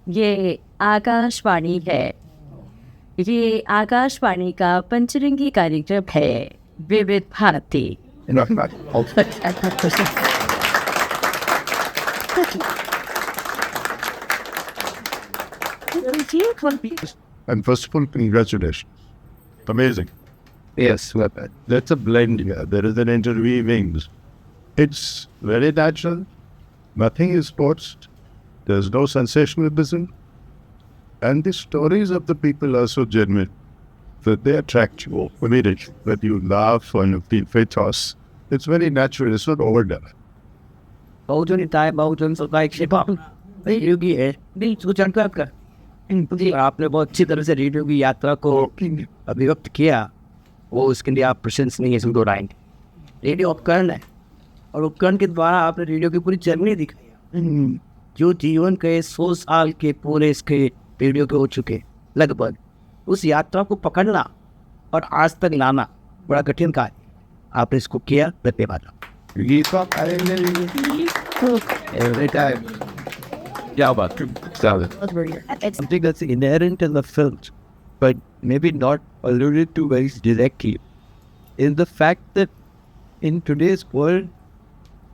ये आकाशवाणी है। ये आकाशवाणी का पंचरंगी कार्यक्रम है विविध Bharti. And first of all, congratulations. Amazing. Yes, That's a blend here. There is an interweaving. It's very natural. Nothing is forced. There's no sensationalism. And the stories of the people are so genuine that they attract you immediately. That you laugh and you feel pathos. It's very natural. It's not overdone. Bahujan time Bahujan Samuday radio की है दिल सूचन कर आपने बहुत अच्छी तरह से radio की यात्रा को अभिव्यक्त किया। वो उसके लिए आप प्रशंसनीय है। रेडियो उपकरण है और उपकरण के द्वारा आपने रेडियो की पूरी जर्नी दिखाई। जो जीवन के 100 साल के पूरे इसके रेडियो के हो चुके लगभग, उस यात्रा को पकड़ना और आज तक लाना बड़ा कठिन कार्य। आपने इसको किया, धन्यवाद। Every time. Yeah, but something that's inherent in the films, but maybe not alluded to very directly, is the fact that in today's world,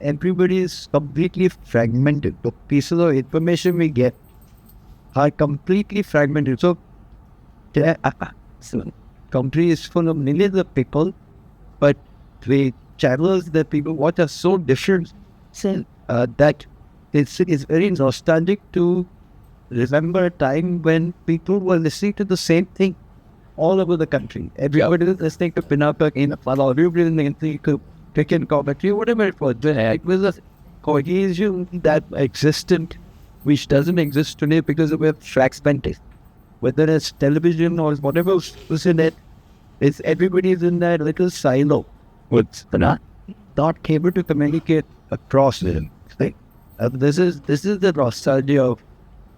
everybody is completely fragmented. The pieces of information we get are completely fragmented. So, the country is full of millions of people, but the channels that people watch are so different that it's very nostalgic to remember a time when people were listening to the same thing all over the country. Everybody was listening to Pinaka in Palo, everybody was listening to Tekken commentary, whatever it was. It was a cohesion that existed, which doesn't exist today because we're fragmented. Whether it's television or whatever was in it, it's everybody's in that little silo. It's not able to communicate across it. This is the nostalgia of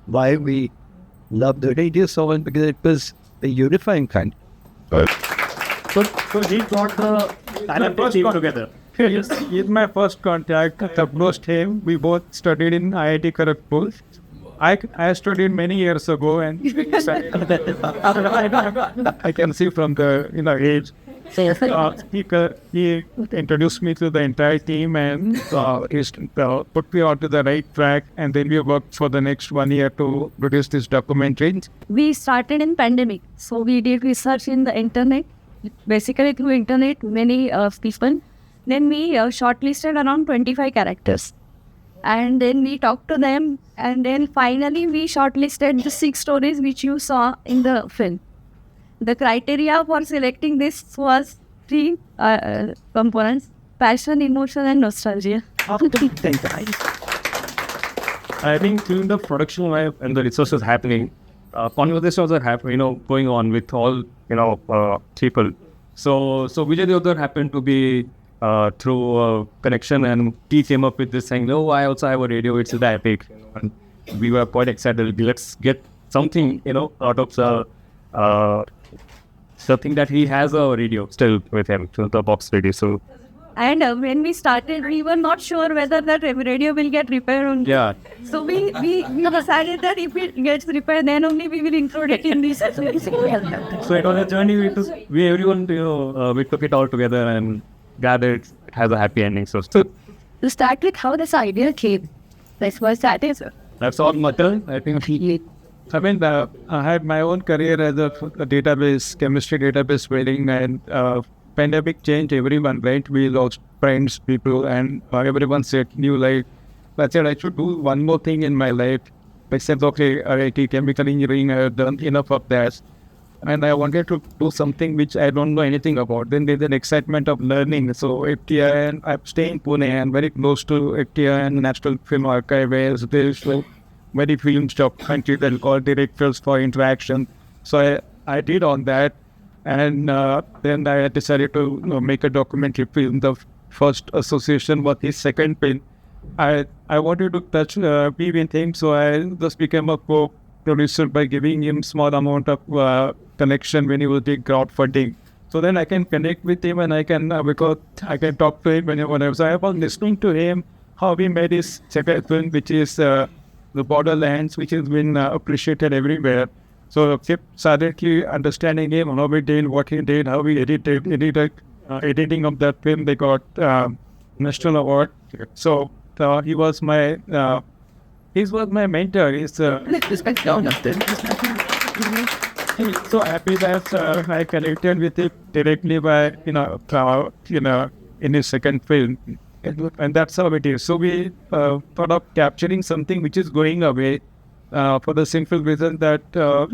why we love the radio so much, because it was the unifying kind. So we got the talent team together. Yes, he's my first contact. Approached him. We both studied in IIT Kharagpur. I studied many years ago, and I can see from the age. He introduced me to the entire team and put me onto the right track, and then we worked for the next 1 year to produce this documentary. We started in pandemic, so we did research in the internet, basically through internet, many people. Then we shortlisted around 25 characters, and then we talked to them, and then finally we shortlisted the 6 stories which you saw in the film. The criteria for selecting this was 3 components: passion, emotion, and nostalgia. I think during the production life and the resources happening, conversations are happening, going on with all, people. So Vijay Deodhar happened to be through a connection, and he came up with this saying, "No, I also have a radio. It's that big." And we were quite excited. Let's get something, out of the something that he has a radio still with him, so the box radio. So. And when we started, we were not sure whether that radio will get repaired or not. Yeah. So we decided that if it gets repaired, then only we will include it in this. So it was a journey. We took it all together and gathered it has a happy ending. So to start with, how this idea came. That's what that is. That's all matter. I think. I mean, I had my own career as a database, chemistry database building, and pandemic changed everyone, right? We lost friends, people, and everyone said new life. I said I should do one more thing in my life. I said, okay, IIT chemical engineering, I have done enough of that. And I wanted to do something which I don't know anything about. Then there's an excitement of learning. So FTI, and I'm staying in Pune and very close to FTI and National Film Archive, where there's very film documentary that call directors for interaction. So I did on that. And then I decided to make a documentary film. The first association was his second film. I wanted to touch PV things, so I just became a co-producer by giving him small amount of connection when he was doing crowdfunding. So then I can connect with him, and I can because I can talk to him whenever. So I was listening to him how he made his second film, which is the borderlands, which has been appreciated everywhere. So kept silently understanding him, how he did, what he did, how he editing of that film. They got national award. So he was my mentor. He's so happy that I connected with him directly by in his second film, and that's how it is. So we thought of capturing something which is going away for the simple reason that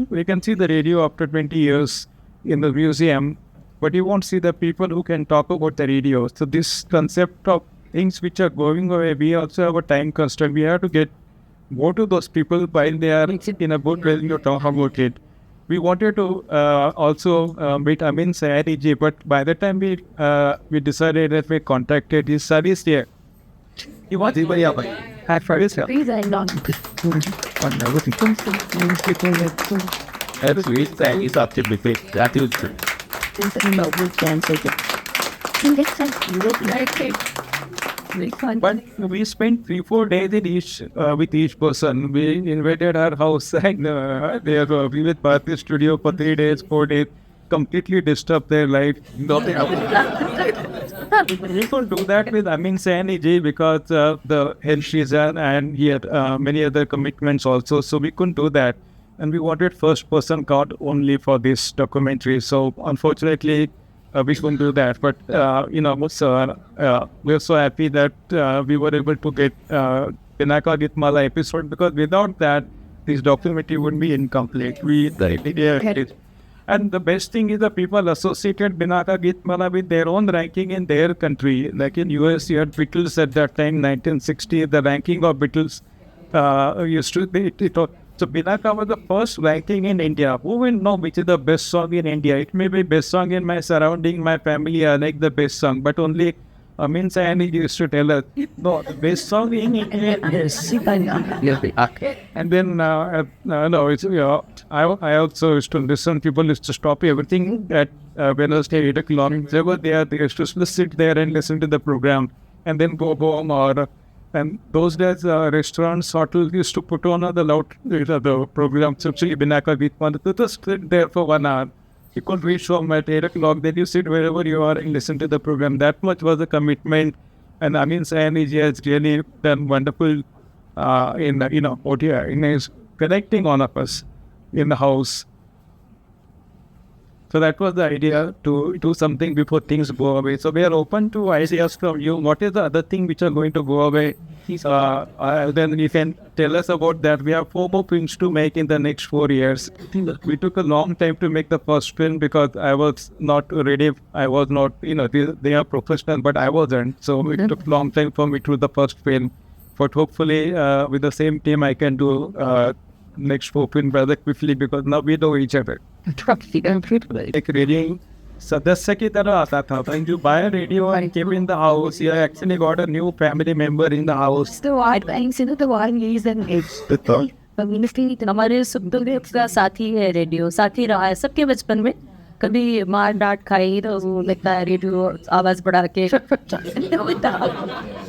we can see the radio after 20 years in the museum, but you won't see the people who can talk about the radio. So this concept of things which are going away, we also have a time constraint. We have to go to those people while they are in a good way to talk about it. We wanted to also meet Amin Sayani ji, but by the time we decided that we contacted his service here, he was at first. Please, I don't. But we spent 3-4 days in each with each person. We invaded our house and we with Bharati studio for 3 days, 4 days, completely disturbed their life. Nothing we could do that with Amin Sayani ji because the health reason and he had many other commitments also. So we couldn't do that. And we wanted first person count only for this documentary. So unfortunately, we couldn't do that. But, we're so happy that we were able to get Pinaka Gitmala episode because without that, this documentary would be incomplete. And the best thing is the people associated Pinaka Gitmala with their own ranking in their country. Like in US, you had Beatles at that time, 1960, the ranking of Beatles used to be, so Pinaka was the first ranking in India. Who will know which is the best song in India? It may be best song in my surrounding, my family, I like the best song, but only Amin Sayani used to tell us, no, the best song in India. And then, I also used to listen, people used to stop everything at Wednesday, 8 o'clock. They were there, they used to sit there and listen to the program and then go home and those days, restaurants, hotels used to put on the program, especially Pinaka Gitmala. You just sit there for 1 hour. You could reach home at 8 o'clock, then you sit wherever you are and listen to the program. That much was the commitment. And Amin Sayani ji has really done wonderful in his connecting all of us in the house. So that was the idea, to do something before things go away. So we are open to ideas from you. What is the other thing which are going to go away? Then you can tell us about that. We have 4 more films to make in the next 4 years. We took a long time to make the first film because I was not ready. I was not, they are professional, but I wasn't. So it took a long time for me to do the first film. But hopefully with the same team, I can do next 4 films rather quickly because now we know each other. Like radio Sadasya ki tarah aata tha. When you buy a radio and came in the house, you actually got a new family member in the house. The wide banks, the wide years and age. हमारे सब का साथी है radio, साथी रहा है सबके बचपन में. कभी मार डांट खाई तो वो लगता है रेडियो आवाज़ बढ़ा के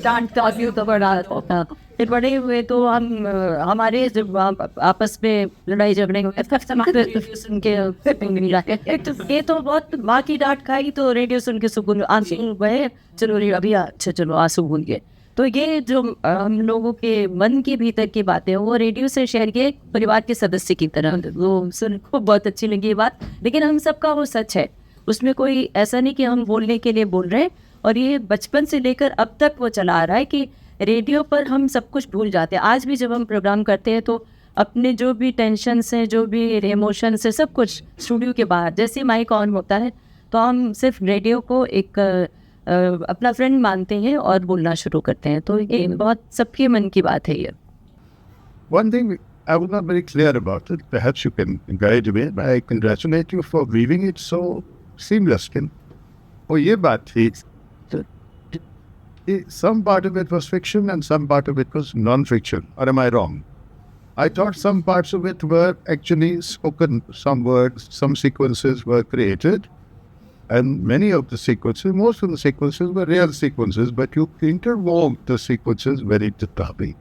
डांट काफी तो बढ़ा होता. फिर बड़े हुए तो हम हमारे जब आपस में लड़ाई झगड़े सुन के ये तो बहुत माँ की डांट खाई तो रेडियो सुन के सुकून आंसू बहे, चलो रे अभी अच्छा चलो आंसू भूल गए. तो ये जो हम लोगों के मन के भीतर की बातें वो रेडियो से शेयर किए परिवार के सदस्य की तरह. वो सुन को बहुत अच्छी लगी ये बात, लेकिन हम सबका वो सच है, उसमें कोई ऐसा नहीं कि हम बोलने के लिए बोल रहे हैं. और ये बचपन से लेकर अब तक वो चला आ रहा है कि रेडियो पर हम सब कुछ भूल जाते हैं. आज भी जब हम प्रोग्राम करते हैं तो अपने जो भी टेंशन्स हैं, जो भी इमोशंस है, सब कुछ स्टूडियो के बाहर जैसे माइक ऑन होता है तो हम सिर्फ रेडियो को एक अपना फ्रेंड मानते हैं और बोलना शुरू करते हैं. तो ये बहुत सबके मन की बात है ये. One thing I was not very clear about it. Perhaps you can encourage me. I congratulate you for weaving it so seamlessly. Oh, ये बात थी. Some part of it was fiction and some part of it was non-fiction. Or am I wrong? I thought some parts of it were actually spoken. Some words, some sequences were created. And many of the sequences, most of the sequences were real sequences, but you interwove the sequences very deeply.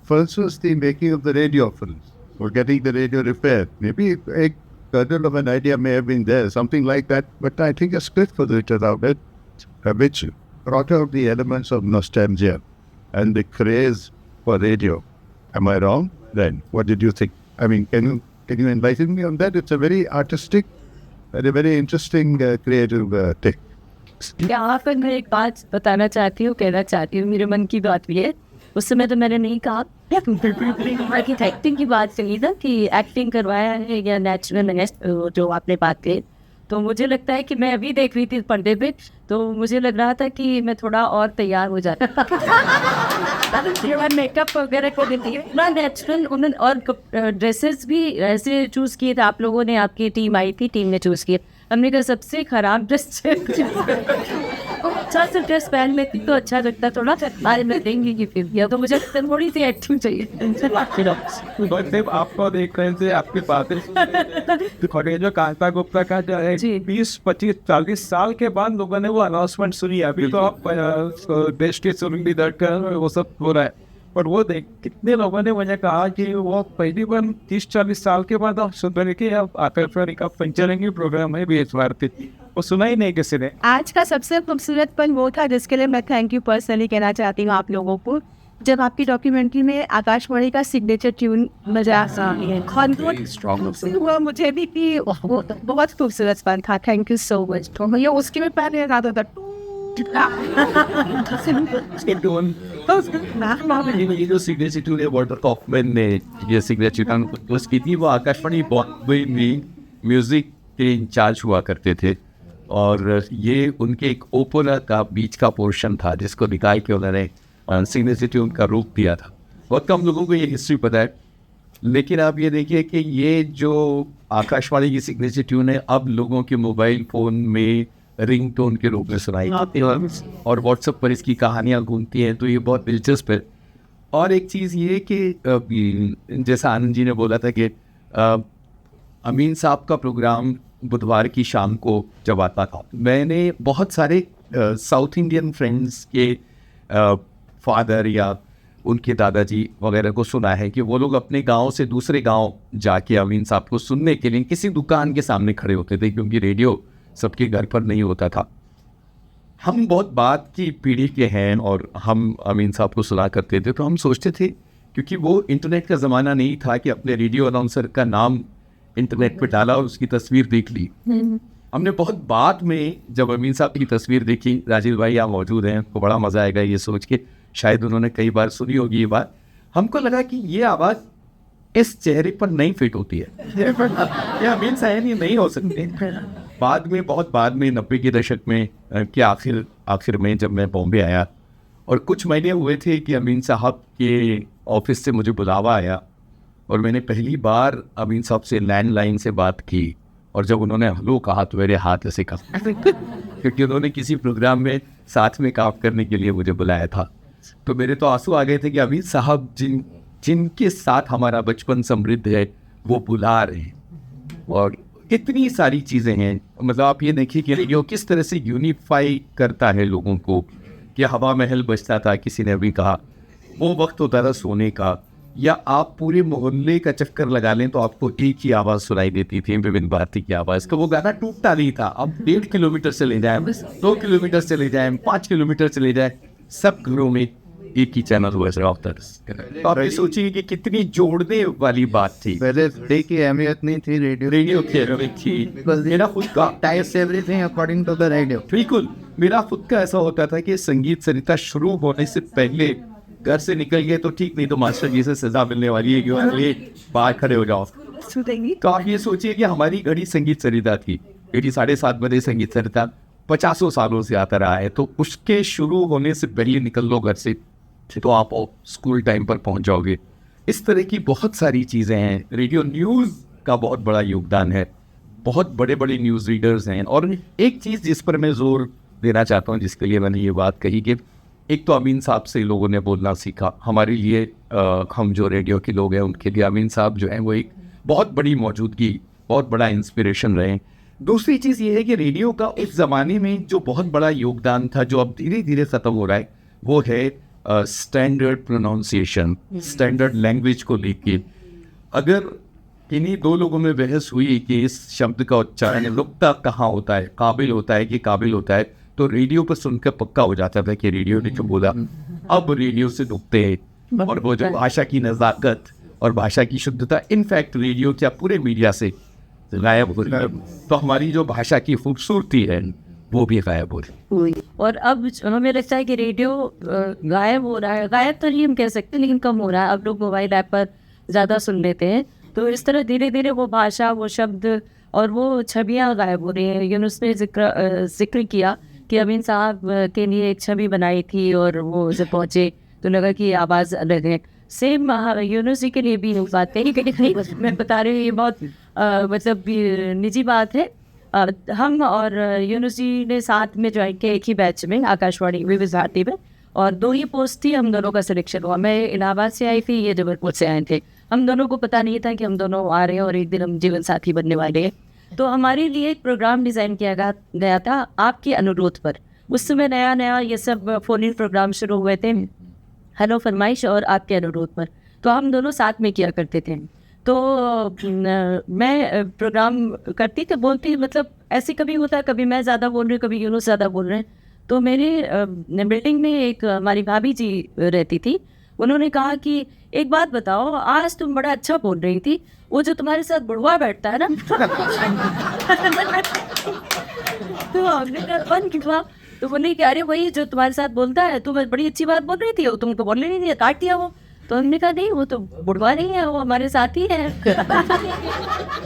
first was the making of the radio films, or getting the radio repaired. Maybe a kernel of an idea may have been there, something like that. But I think a script was written out it, which brought out the elements of nostalgia and the craze for radio. Am I wrong? Then what did you think? I mean, can you enlighten me on that? It's a very artistic and a very interesting creative take. यहाँ पर मैं एक बात बताना चाहती हूँ, कहना चाहती हूँ, मेरे मन की बात भी है। उस समय तो मैंने नहीं कहा कि एक्टिंग की बात चली था कि एक्टिंग करवाया है या नेचुरल है, जो आपने बात कही। तो मुझे लगता है कि मैं अभी देख रही थी पर्दे पे, तो मुझे लग रहा था कि मैं थोड़ा और तैयार हो जाता मेकअप वगैरह को देती है ना, नेचुरल। उन्होंने और ड्रेसेस भी ऐसे चूज़ किए थे आप लोगों ने, आपकी टीम आई थी, टीम ने चूज़ किए। हमने कहा सबसे खराब ड्रेस अच्छा से ड्रेस पहन लेती तो अच्छा लगता, थोड़ा आज मैं देंगी कि फिर या तो मुझे थोड़ी सी एक्टिंग चाहिए। आपको देख रहे थे, आपकी बातें और ये जो कांता गुप्ता का जो है 20-25-40 साल के बाद लोगों ने वो अनाउंसमेंट सुनी। अभी तो आप देश के सुरंगी दर्द वो सब हो रहा है, पर वो देख कितने लोगों ने मुझे कहा कि वो पहली बार 30-40 साल के बाद आप सुन रहे कि अब आकाशवाणी का पंचरंगी प्रोग्राम है भी भारती, वो सुना ही नहीं किसी ने। आज का सबसे खूबसूरत पल वो था जिसके लिए मैं थैंक यू पर्सनली कहना चाहती हूँ आप लोगों को, जब आपकी डॉक्यूमेंट्री में आकाशवाणी का सिग्नेचर ट्यून मजा हुआ, मुझे भी बहुत खूबसूरत पल था। Thank you so much. तो भैया उसके में पहले आता था ये जो सिग्नेचर ट्यून है वॉल्टर कॉफमैन ने ये सिग्नेचर ट्यून उसकी थी, वो आकाशवाणी बॉम्बे में म्यूजिक के इंचार्ज हुआ करते थे, और ये उनके एक ओपेरा का बीच का पोर्शन था जिसको निकाल के उन्होंने सिग्नेचर ट्यून का रूप दिया था। बहुत कम लोगों को ये हिस्ट्री पता है, लेकिन आप ये देखिए कि ये जो आकाशवाणी की सिग्नेचर ट्यून है अब लोगों के मोबाइल फ़ोन में रिंगटोन के रूप में सुनाई जाती है और व्हाट्सएप पर इसकी कहानियाँ घूमती हैं, तो ये बहुत दिलचस्प है। और एक चीज़ ये कि जैसा आनंद जी ने बोला था कि अमीन साहब का प्रोग्राम बुधवार की शाम को जब आता था, मैंने बहुत सारे साउथ इंडियन फ्रेंड्स के फादर या उनके दादाजी वगैरह को सुना है कि वो लोग अपने गांव से दूसरे गांव जाके अमीन साहब को सुनने के लिए किसी दुकान के सामने खड़े होते थे, क्योंकि रेडियो सबके घर पर नहीं होता था। हम बहुत बाद की पीढ़ी के हैं और हम अमीन साहब को सुना करते थे, तो हम सोचते थे क्योंकि वो इंटरनेट का ज़माना नहीं था कि अपने रेडियो अनाउंसर का नाम इंटरनेट पे डाला और उसकी तस्वीर देख ली। हमने बहुत बाद में जब अमीन साहब की तस्वीर देखी, राजीव भाई यहाँ मौजूद हैं, तो बड़ा मज़ा आएगा ये सोच के, शायद उन्होंने कई बार सुनी होगी ये बात। हमको लगा कि ये आवाज़ इस चेहरे पर नहीं फिट होती है, ये अमीन साहब ये नहीं हो सकते। बाद में, बहुत बाद में 90 के दशक में के आखिर में जब मैं बॉम्बे आया और कुछ महीने हुए थे कि अमीन साहब के ऑफिस से मुझे बुलावा आया और मैंने पहली बार अमीन साहब से लैंडलाइन से बात की, और जब उन्होंने हेलो कहा तो मेरे हाथ ऐसे कहा क्योंकि उन्होंने किसी प्रोग्राम में साथ में काम करने के लिए मुझे बुलाया था। तो मेरे तो आंसू आ गए थे कि अमीन साहब जिनके साथ हमारा बचपन समृद्ध है वो बुला रहे हैं। और इतनी सारी चीज़ें हैं, मतलब आप ये देखिए कि रेडियो किस तरह से यूनिफाई करता है लोगों को। कि हवा महल बजता था, किसी ने भी कहा, वो वक्त होता था सोने का, या आप पूरे मोहल्ले का चक्कर लगा लें तो आपको एक ही आवाज़ सुनाई देती थी, विभिन्न भारती की आवाज़। तो वो गाना टूटता नहीं था। अब 1.5 किलोमीटर चले जाएं, 2 किलोमीटर चले जाएं, 5 किलोमीटर चले जाएं, सब घरों में एक ही चैनल हुआ है। तो आप ये सोचिए कि कितनी जोड़ने वाली बात थी। पहले डे की अहमियत नहीं थी, रेडियो की अहमियत थी। मेरा खुद का everything according to the radio. बिल्कुल, मेरा खुद का ऐसा होता था कि संगीत सरिता शुरू होने से पहले घर से निकल गए तो ठीक, नहीं तो मास्टर जी से सजा मिलने वाली है कि बाहर खड़े हो जाओ। तो आप ये सोचिए कि हमारी घड़ी संगीत सरिता थी, 7:30 बजे संगीत सरिता 50 सालों से आता रहा है। तो उसके शुरू होने से पहले निकल लो घर से तो आप स्कूल टाइम पर पहुंच जाओगे। इस तरह की बहुत सारी चीज़ें हैं। रेडियो न्यूज़ का बहुत बड़ा योगदान है, बहुत बड़े बड़े न्यूज़ रीडर्स हैं। और एक चीज़ जिस पर मैं जोर देना चाहता हूँ, जिसके लिए मैंने ये बात कही कि एक तो अमीन साहब से लोगों ने बोलना सीखा। हमारे लिए हम जो रेडियो के लोग हैं उनके लिए अमीन साहब जो हैं वो एक बहुत बड़ी मौजूदगी, बहुत बड़ा इंस्पिरेशन रहे। दूसरी चीज़ ये है कि रेडियो का उस ज़माने में जो बहुत बड़ा योगदान था, जो अब धीरे धीरे ख़त्म हो रहा है, वो है स्टैंडर्ड प्रोनाउंसिएशन, स्टैंडर्ड लैंग्वेज को लेके अगर इन्हीं दो लोगों में बहस हुई कि इस शब्द का उच्चारण नुक्ता कहाँ होता है, काबिल होता है कि काबिल होता है, तो रेडियो पर सुनकर पक्का हो जाता था कि रेडियो ने जो बोला। अब रेडियो से नुक्ते और वो जो भाषा की नज़ाकत और भाषा की शुद्धता इनफैक्ट रेडियो क्या पूरे मीडिया से गायब हो रही है। तो हमारी जो भाषा की खूबसूरती है वो भी गायब हो रही है। और अब हमें लगता है कि रेडियो गायब हो रहा है, गायब तो नहीं हम कह सकते लेकिन कम हो रहा है। अब लोग मोबाइल ऐप पर ज़्यादा सुन लेते हैं, तो इस तरह धीरे धीरे वो भाषा, वो शब्द और वो छवियाँ गायब हो रही हैं। यूनुस ने जिक्र किया कि अमीन साहब के लिए एक छवि बनाई थी और वो जब पहुँचे तो लगा कि आवाज़ अलग है। सेम यूनुस जी के लिए भी बात है कि मैं बता रही हूँ, ये बहुत मतलब निजी बात है। हम और यूनुस जी ने साथ में ज्वाइन किया एक ही बैच में आकाशवाणी विविध भारती में, और 2 ही पोस्ट थी, हम दोनों का सिलेक्शन हुआ। मैं इलाहाबाद से आई थी, ये जबलपुर से आए थे। हम दोनों को पता नहीं था कि हम दोनों आ रहे हैं और एक दिन हम जीवन साथी बनने वाले हैं। तो हमारे लिए एक प्रोग्राम डिज़ाइन किया गया था आपके अनुरोध पर। उस समय नया नया ये सब फ़ोन इन प्रोग्राम शुरू हुए थे, हेलो फरमाइश और आपके अनुरोध पर, तो हम दोनों साथ में किया करते थे। तो मैं प्रोग्राम करती तो बोलती, मतलब ऐसे कभी होता है, कभी मैं ज़्यादा बोल रही हूँ, कभी यूनुस ज़्यादा बोल रहे हैं। तो मेरे बिल्डिंग में एक हमारी भाभी जी रहती थी, उन्होंने कहा कि एक बात बताओ, आज तुम बड़ा अच्छा बोल रही थी, वो जो तुम्हारे साथ बुढ़वा बैठता है ना तो हमने कहा कौन बुढ़वा? तो बोले कि अरे वही जो तुम्हारे साथ बोलता है, तुम बड़ी अच्छी बात बोल रही थी, तुमको बोलने नहीं दिया, काट दिया वो। तो हमने कहा नहीं, वो तो बुढ़वा नहीं है, वो हमारे साथ ही है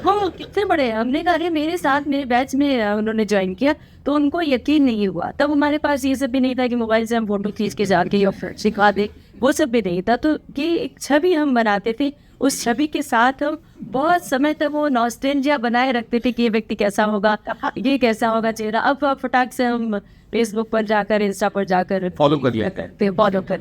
वो कितने बड़े हैं। हमने कहा अरे मेरे साथ मेरे बैच में उन्होंने ज्वाइन किया, तो उनको यकीन नहीं हुआ। तब हमारे पास ये सब भी नहीं था कि मोबाइल से हम फोटो खींच के जाके सिखा दे, वो सब भी नहीं था। तो कि एक छवि हम बनाते थे, उस छवि के साथ हम बहुत समय तक वो नॉस्टैल्जिया बनाए रखते थे कि ये व्यक्ति कैसा होगा, ये कैसा होगा चेहरा। अब फटाक से हम फेसबुक पर जाकर, इंस्टा पर जाकर फॉलो कर लिया फॉलो कर।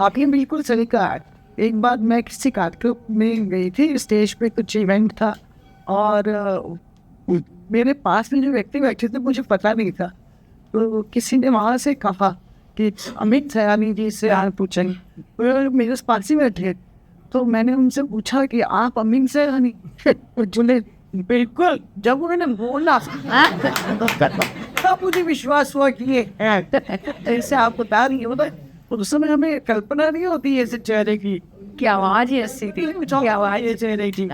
आपने बिल्कुल सही कहा। एक बार मैं किसी कार्यक्रम में गई थी, स्टेज पे कुछ इवेंट था और मेरे पास में जो व्यक्ति बैठे थे मुझे पता नहीं था, तो किसी ने वहाँ से कहा कि अमित सयानी जी से आप पूछेंगे, मेरे पास ही बैठे। तो मैंने उनसे पूछा कि आप अमित सयानी? बोले बिल्कुल। जब उन्होंने बोला तब मुझे विश्वास हुआ कि ये ऐसे आप बता रही है। उस समय हमें कल्पना नहीं होती ऐसे चेहरे की, क्या आवाज है ऐसी थी, क्या आवाज है चेहरे की।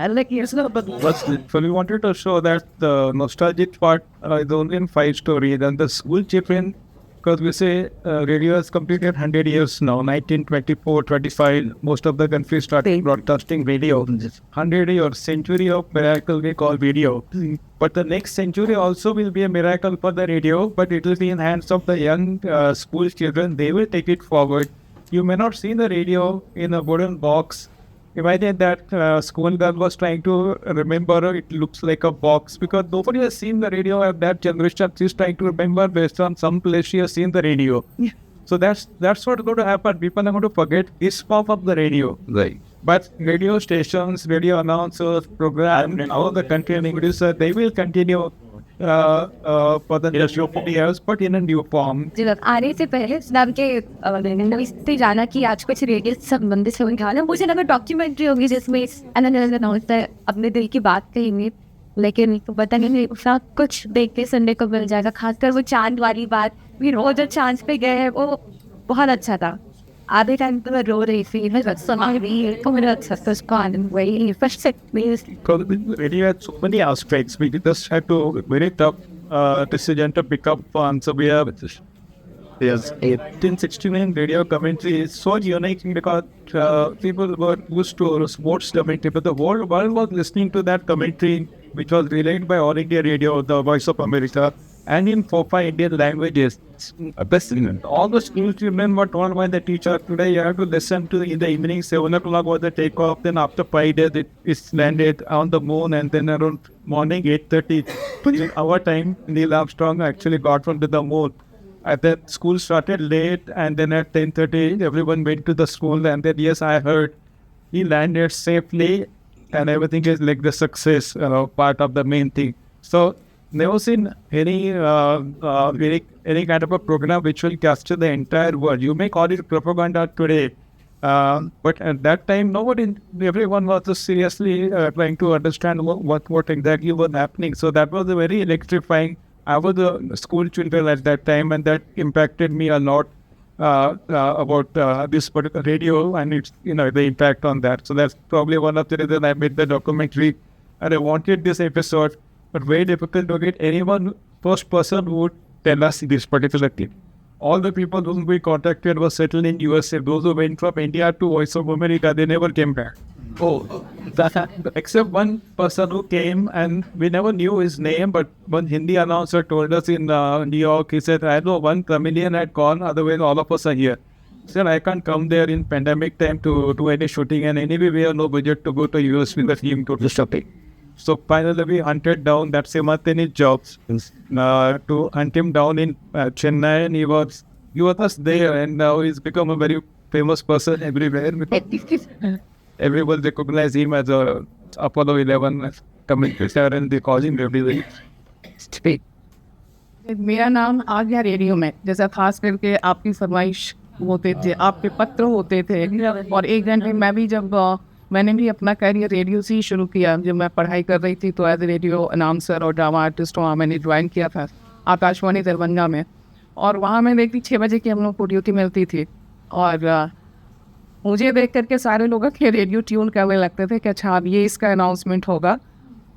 So we wanted to show that the nostalgic part is only in 5 stories, and the school children, because we say radio has completed 100 years now, 1924, 25, most of the countries started broadcasting radio. 100-year century of miracle we call video. But the next century also will be a miracle for the radio, but it will be in hands of the young school children. They will take it forward. You may not see the radio in a wooden box. Imagine that school girl was trying to remember it looks like a box, because nobody has seen the radio at that generation. She's trying to remember based on some place she has seen the radio. Yeah. So that's what's going to happen. People are going to forget this form of the radio. Right. But radio stations, radio announcers, program, all the content English, they will continue for the next few years, but in a new form. आने से पहले नाम के इससे जाना कि आज कुछ रेडियो से संबंधित से उनका मुझे लगा डॉक्यूमेंट्री होगी जिसमें होता है, अपने दिल की बात कहेंगे, लेकिन पता नहीं साथ कुछ देख के सुनने को मिल जाएगा। खासकर वो चांद वाली बात, भी रोज जो चांद पे गए हैं वो बहुत अच्छा था। आधे टाइम तो मैं रो रही थी, मैं सुना रही तो मेरा अच्छा था उसको आनंद वही first Because radio had so many aspects, we just had to very tough decision to pick up on. So we have 1869 radio commentary is so unique because people were used to sports commentary, but the whole world was listening to that commentary, which was relayed by All India Radio, the Voice of America, and in 4-5 Indian languages. All the school children were told by the teacher, today you have to listen to in the evening, 7 o'clock was the takeoff, then after 5 days it is landed on the moon, and then around morning 8:30 in our time, Neil Armstrong actually got onto the moon. And then school started late, and then at 10:30 everyone went to the school, and then yes, I heard he landed safely, and everything is like the success part of the main thing. So never seen any kind of a program which will capture the entire world. You may call it propaganda today, but at that time, everyone was just seriously trying to understand what exactly was happening. So that was a very electrifying. I was a school children at that time, and that impacted me a lot about this particular radio and its the impact on that. So that's probably one of the reasons I made the documentary, and I wanted this episode, but very difficult to get anyone first person who would tell us this particular thing. All the people whom we contacted were settled in USA. Those who went from India to Voice of America, they never came back. Oh, except one person who came, and we never knew his name, but one Hindi announcer told us in New York, he said, I know one comedian had gone, otherwise all of us are here. He said, I can't come there in pandemic time to do any shooting, and anyway we have no budget to go to US with the team to do shooting. So finally we hunted down that simultaneous jobs to hunt him down in Chennai, and he was just there, and now he's become a very famous person everywhere. Everyone recognize him as a Apollo 11 communicator, and they call him everywhere. मेरा नाम आ गया radio में, जैसा खास करके आपकी फरमाइश होते थे, आपके पत्र होते थे, और एक घंटे मैं भी जब मैंने भी अपना कैरियर रेडियो से ही शुरू किया। जब मैं पढ़ाई कर रही थी तो एज ए रेडियो अनाउंसर और ड्रामा आर्टिस्ट वहाँ मैंने ज्वाइन किया था आकाशवाणी दरभंगा में, और वहाँ मैं देखती 6 बजे की हम लोग को ड्यूटी मिलती थी, और मुझे देख करके सारे लोग के रेडियो ट्यून करने लगते थे कि अच्छा अब ये इसका अनाउंसमेंट होगा।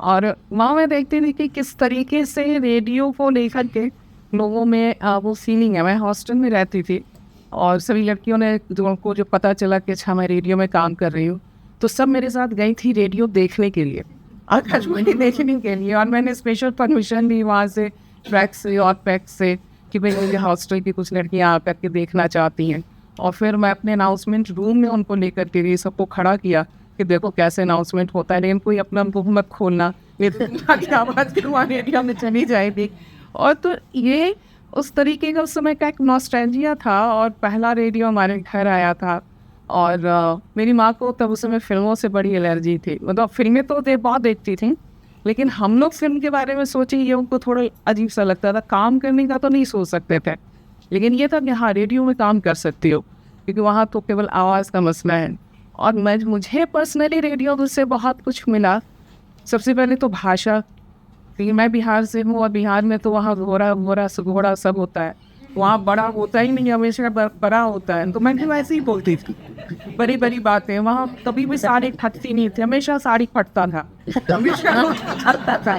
और वहाँ मैं देखती थी कि किस तरीके से रेडियो को लेकर के लोगों में वो फीलिंग है। मैं हॉस्टल में रहती थी और सभी लड़कियों ने को जो पता चला कि अच्छा मैं रेडियो में काम कर रही हूँ, तो सब मेरे साथ गई थी रेडियो देखने के लिए, आकाशवाणी देखने के लिए। और मैंने स्पेशल परमिशन ली वहाँ से, ट्रैक से और पैक से, कि भाई मुझे हॉस्टल की कुछ लड़कियाँ आकर के देखना चाहती हैं। और फिर मैं अपने अनाउंसमेंट रूम में उनको लेकर के गई, सबको खड़ा किया कि देखो कैसे अनाउंसमेंट होता है, लेकिन कोई अपना मुँह मत खोलना, ये आवाज़ रेडियो में चली जाएगी। और तो ये उस तरीके का उस समय का एक नॉस्टैल्जिया था, और पहला रेडियो हमारे घर आया था। और मेरी माँ को तब उस समय फिल्मों से बड़ी एलर्जी थी, मतलब फिल्में तो बहुत देखती थी, लेकिन हम लोग फिल्म के बारे में सोचे ये उनको थोड़ा अजीब सा लगता था। काम करने का तो नहीं सोच सकते थे, लेकिन ये था कि हाँ रेडियो में काम कर सकती हो, क्योंकि वहाँ तो केवल आवाज़ का मसला है। और मुझे पर्सनली रेडियो से बहुत कुछ मिला। सबसे पहले तो भाषा, क्योंकि मैं बिहार से हूँ, और बिहार में तो वहाँ घोड़ा सब होता है, वहाँ बड़ा होता ही नहीं, हमेशा बड़ा होता है। तो मैं वैसे ही बोलती थी बड़ी बड़ी बातें, वहाँ कभी भी साड़ी फटती नहीं थी, हमेशा साड़ी फटता था, हमेशा था।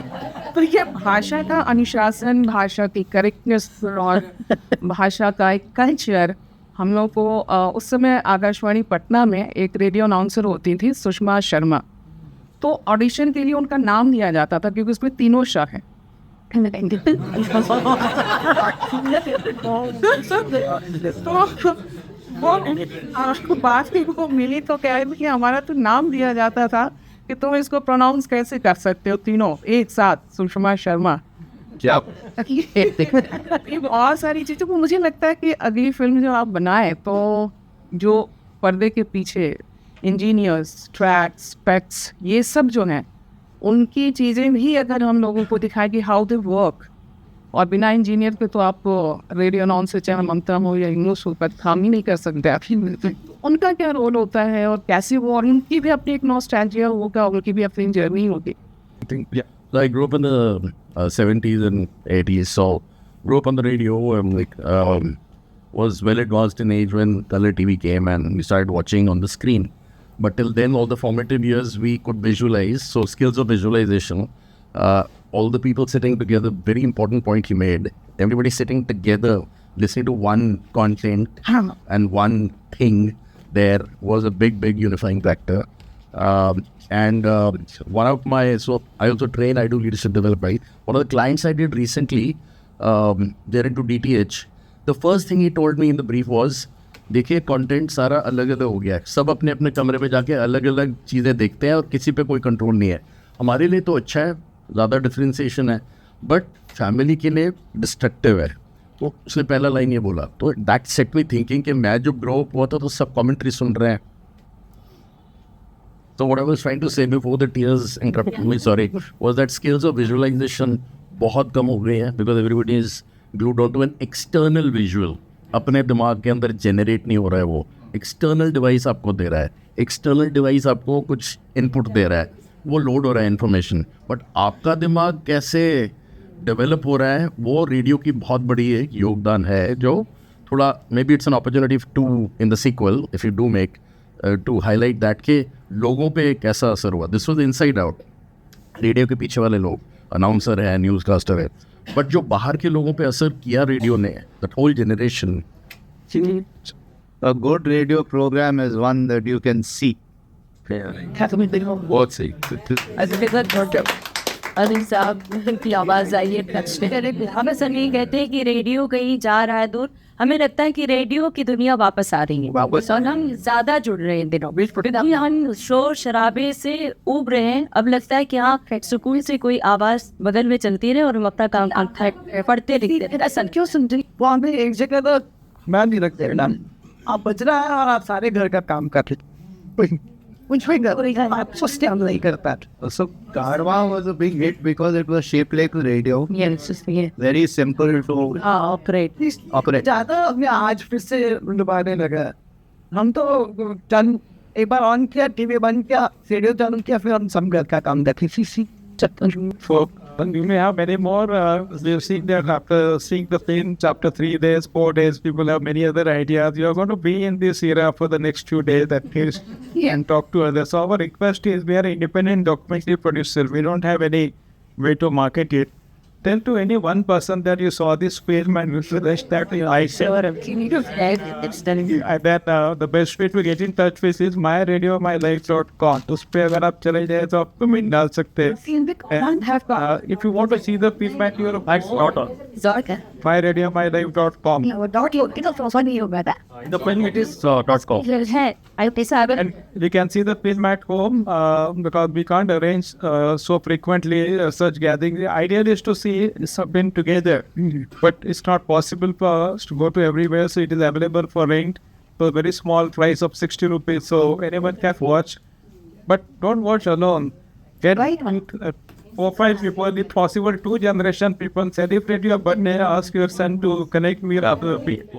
तो ये भाषा का अनुशासन, भाषा की करेक्टनेस और भाषा का एक कल्चर हम लोग को उस समय आकाशवाणी पटना में एक रेडियो अनाउंसर होती थी सुषमा शर्मा, तो ऑडिशन के लिए उनका नाम लिया जाता था क्योंकि उसमें 3 श हैं। तो बात ही वो मिली तो कह रही कि हमारा तो नाम दिया जाता था कि तुम इसको प्रोनाउंस कैसे कर सकते हो तीनों एक साथ, सुषमा शर्मा। क्या बहुत सारी चीज़ों को मुझे लगता है कि अगली फिल्म जो आप बनाए तो जो पर्दे के पीछे इंजीनियर्स, ट्रैक्स, स्पेक्स, ये सब जो हैं उनकी चीज़ें भी अगर हम लोगों को दिखाएं कि हाउ दे वर्क, और बिना इंजीनियर के तो आप रेडियो अनाउंसर चाहे ममता हो या इंग्लिश हो पर काम ही नहीं कर सकते आप। उनका क्या रोल होता है और कैसे वो, और उनकी भी अपनी एक नॉस्टैल्जिया होगा, उनकी भी अपनी जर्नी होगी। So I grew up in the 70s and 80s, so grew up on the radio and was well advanced in age when color TV came and we started watching on the screen. But till then, all the formative years we could visualize, so skills of visualization, all the people sitting together, very important point you made, everybody sitting together, listening to one content and one thing, there was a big unifying factor. One of my, so I also train, I do leadership development. One of the clients I did recently, they're into DTH. The first thing he told me in the brief was, देखिए content सारा अलग अलग हो गया है, सब अपने अपने कमरे में जाके अलग अलग चीज़ें देखते हैं और किसी पे कोई कंट्रोल नहीं है। हमारे लिए तो अच्छा है, ज़्यादा डिफ्रेंसिएशन है, बट फैमिली के लिए डिस्ट्रक्टिव है। तो उसने पहला लाइन ये बोला, तो दैट सेट मी थिंकिंग कि मैं जो ग्रो अप हुआ था तो सब कमेंट्री सुन रहे हैं। So what I was trying to say before the tears interrupted me, sorry, was that skills of visualization बहुत कम हो गई हैं because everybody is glued on to an external visual. अपने दिमाग के अंदर जनरेट नहीं हो रहा है, वो एक्सटर्नल डिवाइस आपको दे रहा है. एक्सटर्नल डिवाइस आपको कुछ इनपुट दे रहा है, वो लोड हो रहा है इन्फॉर्मेशन. बट आपका दिमाग कैसे डेवलप हो रहा है, वो रेडियो की बहुत बड़ी एक योगदान है, जो थोड़ा maybe it's an opportunity to in the sequel if you do make to highlight that के लोगों पे कैसा असर हुआ. This was inside out. Radio के पीछे वाले लोग, अनाउंसर है, न्यूज़ कास्टर है, बट जो बाहर के लोगों पे असर किया रेडियो ने, that whole generation. A good radio program is one that you can see. बहुत सही. अरे साहब की आवाज़ आई है. हम ऐसा नहीं कहते कि रेडियो कहीं जा रहा है दूर, हमें लगता है कि रेडियो की दुनिया वापस आ रही है वापस, और हम ज़्यादा जुड़ रहे हैं इन दिनों. हम शोर शराबे से उब रहे हैं. अब लगता है कि हाँ, सुकून से कोई आवाज़ बगल में चलती रहे और हम अपना काम पढ़ते लिखते हैं. ऐसा क्यों सुनते? वहाँ पे एक जगह तो मैं नहीं रखते ना, आप बज रहा है और आप सारे घर का काम कर रहे, कुछ भी कर रहे हैं, आप सोचते हम नहीं करता. So Garwa was a big hit because it was shaped like a radio. Very simple to operate. operate. ज़्यादा अपने आज फिर से डुबाने लगा. हम तो चल एक बार ऑन किया, टीवी बंद किया, रेडियो चालू किया, फिर हम सब घर का काम देखते. For you may have many more. We've seen that after seeing the films, after 3 days, 4 days, people have many other ideas. You are going to be in this era for the next few days at least and talk to others. So our request is, we are an independent documentary producer. We don't have any way to market it. Tell to any one person that you saw this film and you suggest that I said. And then the best way to get in touch with is myradiomylife.com. उस पे अगर आप चले जाए तो आप comment डाल सकते हैं. If you want to see the feedback, you're not on myradiomylife.com. The film it is .com. And we can see the film at home because we can't arrange so frequently such gatherings. The idea is to see something together, but it's not possible for us to go to everywhere. So it is available for rent for a very small price of 60 rupees. So anyone can watch, but don't watch alone. Get 4-5 people, if possible 2 generation people. Celebrate your birthday. Ask your son to connect with other people.